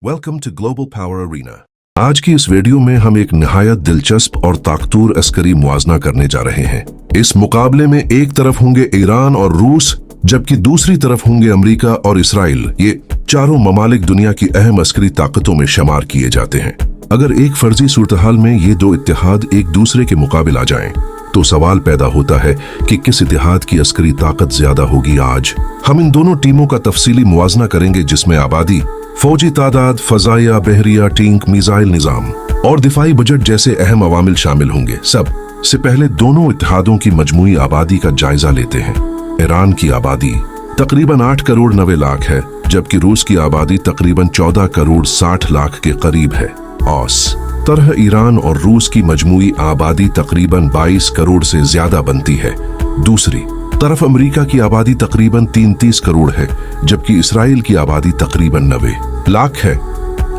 Welcome to global power arena. आज की इस वीडियो में हम एक निहायत दिलचस्प और ताकतवर अस्करी मुआजना करने जा रहे हैं। इस मुकाबले में एक तरफ होंगे ईरान और रूस, जबकि दूसरी तरफ होंगे अमेरिका और इसराइल। ये चारों ममालिक दुनिया की अहम अस्करी ताकतों में शुमार किए जाते हैं। अगर एक फर्जी सूरत-ए-हाल में ये दो इत्तेहाद एक दूसरे के मुकाबिल आ जाएं, तो सवाल पैदा होता है कि किस इत्तेहाद की अस्करी ताकत ज्यादा होगी। आज हम इन दोनों टीमों का तफसीली मुआजना करेंगे, जिसमें आबादी, फौजी तादाद, फजाइया, बहरिया, टैंक, मिसाइल निजाम और दिफाई बजट जैसे अहम अवामिल शामिल होंगे। सब से पहले दोनों इत्तेहादों की मजमूई आबादी का जायजा लेते हैं। ईरान की आबादी तकरीबन 8 करोड़ 90 लाख है, जबकि रूस की आबादी तकरीबन 14 करोड़ 60 लाख के करीब है। औस तरह ईरान और रूस की मजमूई आबादी तकरीबन 22 करोड़ से ज्यादा बनती है। दूसरी तरफ अमेरिका की आबादी तकरीबन 33 करोड़ है, जबकि इसराइल की आबादी तकरीबन 90 लाख है।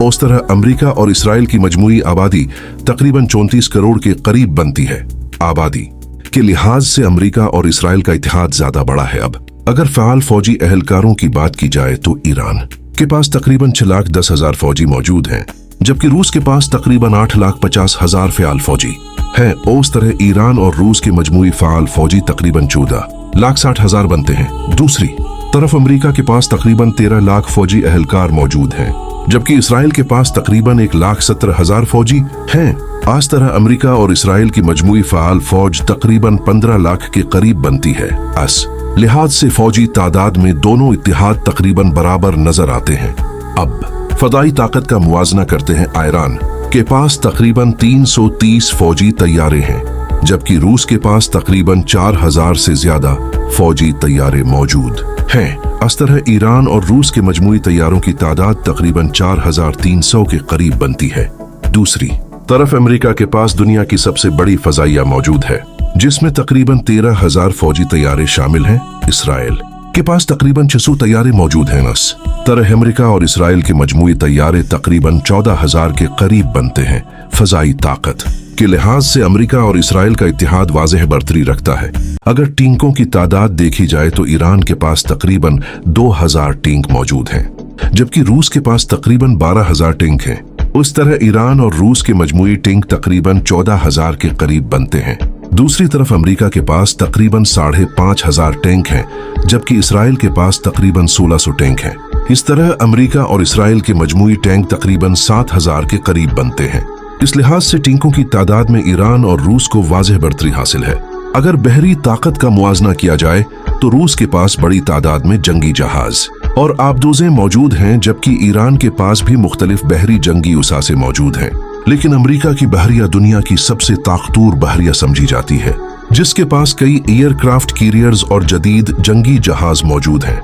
उस तरह अमेरिका और इसराइल की मजमूई आबादी तकरीबन 34 करोड़ के करीब बनती है। आबादी के लिहाज से अमेरिका और इसराइल का इत्तेहाद ज्यादा बड़ा है। अब अगर फ़आल फौजी एहलकारों की बात की जाए तो ईरान के पास तकरीबन 6,10,000 फौजी मौजूद हैं, जबकि रूस के पास तकरीबन 8,50,000 फ़आल फौजी हैं। उस तरह ईरान और रूस के मजमूई फ़आल फौजी तकरीबन 14,60,000 बनते हैं। दूसरी तरफ अमेरिका के पास तकरीबन 13 लाख फौजी एहलकार मौजूद हैं, जबकि इसराइल के पास तकरीबन 1,70,000 फौजी हैं। इस तरह अमेरिका और इसराइल की मजमूई फ़आल फौज तकरीबन 15 लाख के करीब बनती है। इस लिहाज से फौजी तादाद में दोनों इत्तेहाद तकरीबन बराबर नजर आते हैं। अब फदाई ताकत का मुआजना करते हैं। ईरान के पास तकरीबन 330 फौजी तैयारे हैं, जबकि रूस के पास तकरीबन 4,000 से ज्यादा फौजी तैयारे मौजूद हैं। इस तरह ईरान और रूस के मजमूई तैयारों की तादाद तकरीबन 4,300 के करीब बनती है। दूसरी तरफ अमेरिका के पास दुनिया की सबसे बड़ी फजाइया मौजूद है, जिसमें तकरीबन 13,000 फौजी तैयारे शामिल हैं। इसराइल के पास तकरीबन 600 तैयारे मौजूद हैं। इस तरह अमेरिका और इसराइल के मजमूई तैयारे तकरीबन 14,000 के करीब बनते हैं। फजाई ताकत के लिहाज से अमेरिका और इसराइल का इत्तेहाद वाज़ेह बरतरी रखता है। अगर टैंकों की तादाद देखी जाए तो ईरान के पास तकरीबन 2,000 टैंक मौजूद हैं, जबकि रूस के पास तकरीबन 12,000 टैंक हैं। उस तरह ईरान और रूस के मजमूई टैंक तकरीबन 14,000 के करीब बनते हैं। दूसरी तरफ अमेरिका के पास तकरीबन 5,500 टैंक हैं, जबकि इसराइल के पास तकरीबन 1,600 टैंक हैं। इस तरह अमेरिका और इसराइल के मजमूई टैंक तकरीबन 7,000 के करीब बनते हैं। इस लिहाज से टैंकों की तादाद में ईरान और रूस को वाज़ेह बरतरी हासिल है। अगर बहरी ताकत का मुआजना किया जाए तो रूस के पास बड़ी तादाद में जंगी जहाज और आबदोज़ें मौजूद हैं, जबकि ईरान के पास भी मुख्तलिफ बहरी जंगी उसासे मौजूद हैं। लेकिन अमेरिका की बहरिया दुनिया की सबसे ताकतवर बहरिया समझी जाती है, जिसके पास कई एयरक्राफ्ट कैरियर्स और जदीद जंगी जहाज मौजूद हैं।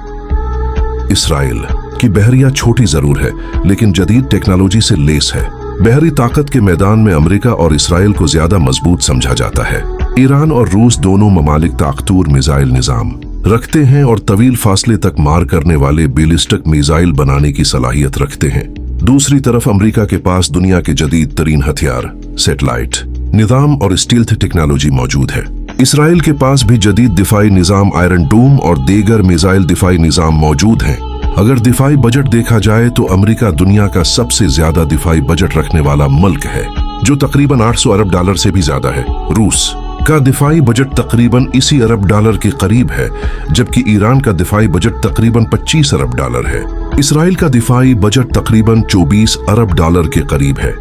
इसराइल की बहरिया छोटी जरूर है, लेकिन जदीद टेक्नोलॉजी से लेस है। बहरी ताकत के मैदान में अमेरिका और इसराइल को ज्यादा मजबूत समझा जाता है। ईरान और रूस दोनों ममालिक ताकतवर मिसाइल निजाम रखते हैं और तवील फासले तक मार करने वाले बैलिस्टिक मिसाइल बनाने की सलाहियत रखते हैं। दूसरी तरफ अमेरिका के पास दुनिया के जदीद तरीन हथियार, सैटेलाइट निजाम और स्टील्थ टेक्नोलॉजी मौजूद है। इसराइल के पास भी जदीद दिफाई निजाम आयरन डोम और दीगर मिसाइल दिफाई निजाम मौजूद हैं। अगर दिफाई बजट देखा जाए तो अमेरिका दुनिया का सबसे ज्यादा दिफाई बजट रखने वाला मुल्क है, जो तकरीबन 800 अरब डॉलर से भी ज्यादा है। रूस का दिफाई बजट तकरीबन इसी अरब डॉलर के करीब है, जबकि ईरान का दिफाई बजट तकरीबन 25 अरब डॉलर है। इसराइल का दिफाई बजट तकरीबन 24 अरब डॉलर के करीब है।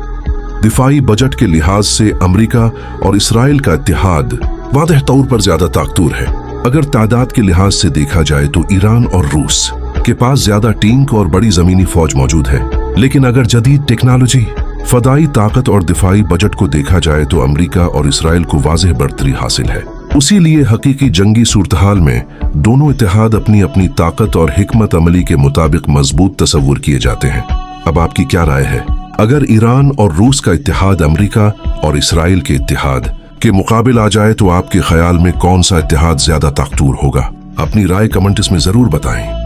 दिफाई बजट के लिहाज से अमेरिका और इसराइल का इत्तेहाद वाज़ेह तौर पर ज्यादा ताकतवर है। अगर तादाद के लिहाज से देखा जाए तो ईरान और रूस के पास ज्यादा टैंक और बड़ी जमीनी फौज मौजूद है, लेकिन अगर जदीद टेक्नोलॉजी, फदाई ताकत और दिफाई बजट को देखा जाए तो अमेरिका और इसराइल को वाज़ेह बरतरी हासिल है। उसी लिए हकीकी जंगी सूरत-ए-हाल में दोनों इत्तेहाद अपनी अपनी ताकत और हिकमत अमली के मुताबिक मजबूत तस्वुर किए जाते हैं। अब आपकी क्या राय है? अगर ईरान और रूस का इत्तेहाद अमेरिका और इसराइल के इत्तेहाद के मुकाबिल आ जाए तो आपके ख्याल में कौन सा इत्तेहाद ज्यादा ताकतवर होगा? अपनी राय कमेंट्स में जरूर बताएं।